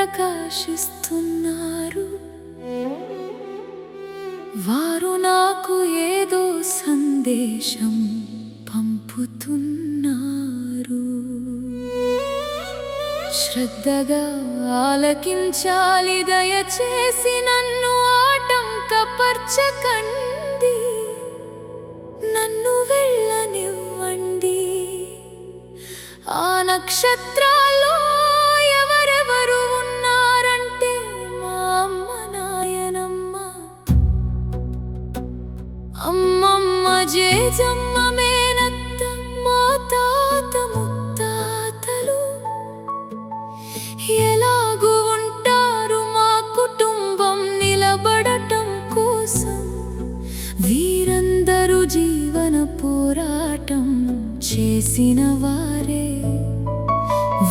ప్రకాశిస్తున్నారు. వారు నాకు ఏదో సందేశం పంపుతున్నారు. శ్రద్ధగా ఆలకించాలి, దయచేసి నన్ను ఆటంకపరచకండి. నన్ను వెళ్ళనివ్వండి. ఆ నక్షత్రాల్లో ఎవరెవరు ఉన్నారంటే మా అమ్మ, నాయనమ్మ, అమ్మమ్మ, జేజమ్మ, మేనత్త, మా తాత ముత్తాతలు. ఎలాగూ ఉంటారు మా కుటుంబం నిలబడటం కోసం. వీరందరూ జీవన పోరాటం చేసిన వారే.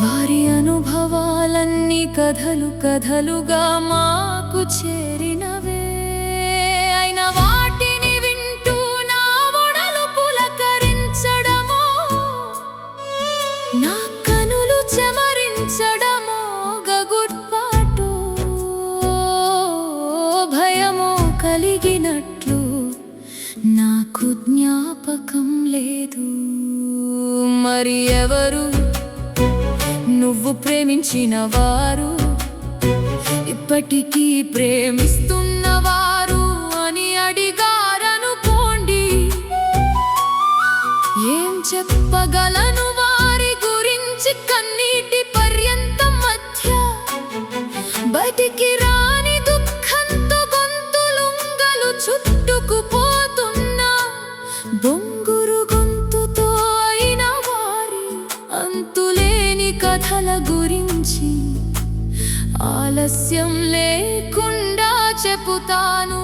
వారి అనుభవాలన్నీ కథలు కథలుగా మాకు చేరినవే. అయిన వాటిని వింటూ నా ఒడలు పులకరించడమో, నా కనులు చెమరించడమో, గగుర్పాటో భయమో కలిగినట్లు నాకు జ్ఞాపకం లేదు. మరి ఎవరు నువ్వు ప్రేమించిన వారు, ఇప్పటికీ ప్రేమిస్తున్నవారు అని అడిగారనుకోండి. ఏం చెప్పగలను వారి గురించి? కన్నీటి పర్యంతం మధ్య బయటికి రాని దుఃఖంతో గొంతులుంగలు చుట్టుకుపోతున్నా. బొంగురు గొంతుతో అయిన వారి అంతులేని కథల గురించి ఆలస్యం లేకుండా చెబుతాను.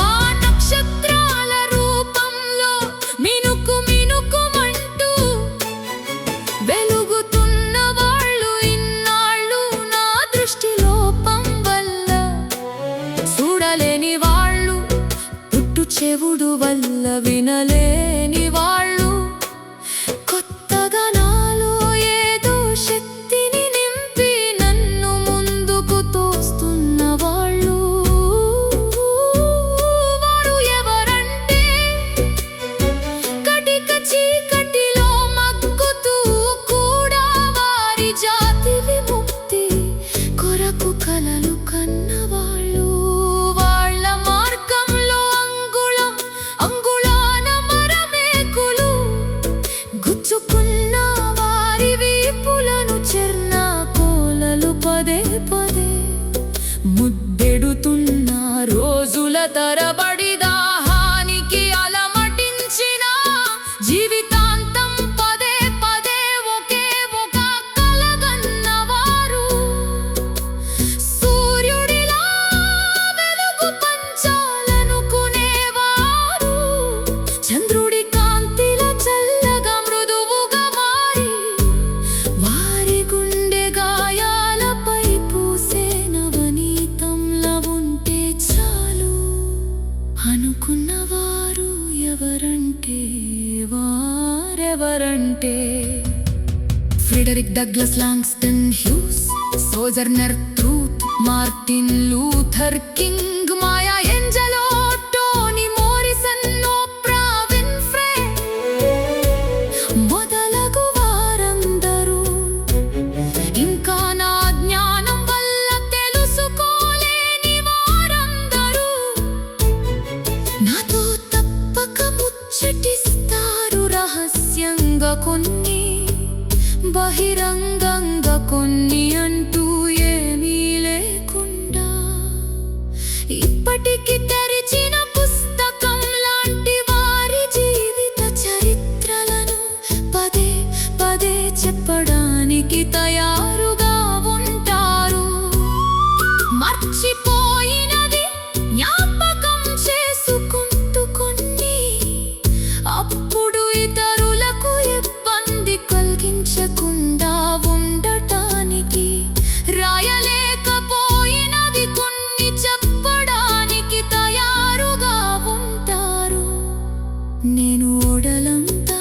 ఆ నక్షత్రాల రూపంలో మినుకు మినుకుమంటూ వెలుగుతున్న వాళ్ళు ఇన్నాళ్ళు నా దృష్టిలోపం వల్ల చూడలేని వాళ్ళు, పుట్టు చెవుడు వల్ల వినలేని వాళ్ళు, కొత్తగా నాలో ఏదో శక్తిని నింపి నన్ను ముందుకు తోస్తున్న వాళ్ళు. వారు ఎవరంటే, కటిక చీకటిలో మగ్గుతూ కూడా వారి జాతి విముక్తి కొరకు కలలు కన్నవాళ్ళు. వాళ్ళ మార్గంలో అంగుళం అంగుళాన మరమేకులు గుచ్చుకున్న వారి వీపులను చెర్న కోలలు పదే పదే ముద్దెడుతున్న రోజుల తరబడి దాహానికి అలమటించిన జీవితాంతం పదే పదే ఒకే ఒక కలగన్నవారు. సూర్యుడిలా వెలుగు పంచాలనుకునేవారు, చంద్రుడి కాంతిల చల్లగా మృదువుగా మారి వారి గుండె గాయాలపై పూసే నవనీతంలా ఉంటే చాలు అనుకున్నవారు ఎవరంటే, వారెవరంటే Frederick Douglass, Langston Hughes, Sojourner Truth, Martin Luther King, Maya Angelou, Toni Morrison, Oprah Winfrey మొదలగు వారందరూ. ఇంకా నా జ్ఞానం వల్ల తెలుసుకోలేని వారందరూ నాతో తప్పక ముచ్చటిస్తారు. రహస్యంగా కొన్ని, బహిరంగంగా కొన్ని అంటూ ఏమీ లేకుండా. ఇప్పటికి తెరిచిన పుస్తకం లాంటి వారి జీవిత చరిత్రలను పదే పదే చెప్పడానికి తయారుగా ఉంటారు. మర్చిపోయినది జ్ఞాపకం చేసుకుంటూ కొన్ని, అప్పుడు ఇతరులకు ఇబ్బంది కలిగించకుండా ఉండటానికి రాయలేకపోయినవి కొన్ని చెప్పడానికి తయారుగా ఉంటారు. నేను ఓడలంతా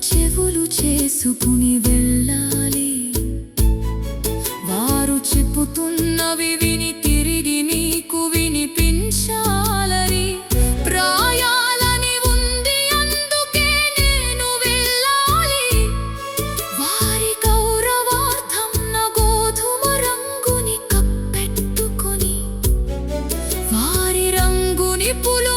చెవులు చేసుకుని వెళ్ళాలి. చెప్పినవి విని తిరిగి నీకు వినిపించాలని ప్రాయాలని ఉంది, అందుకే నేను వెళ్ళాలి. వారి గౌరవార్థం నా గోధుమ రంగుని కప్పెట్టుకొని వారి రంగుని పులు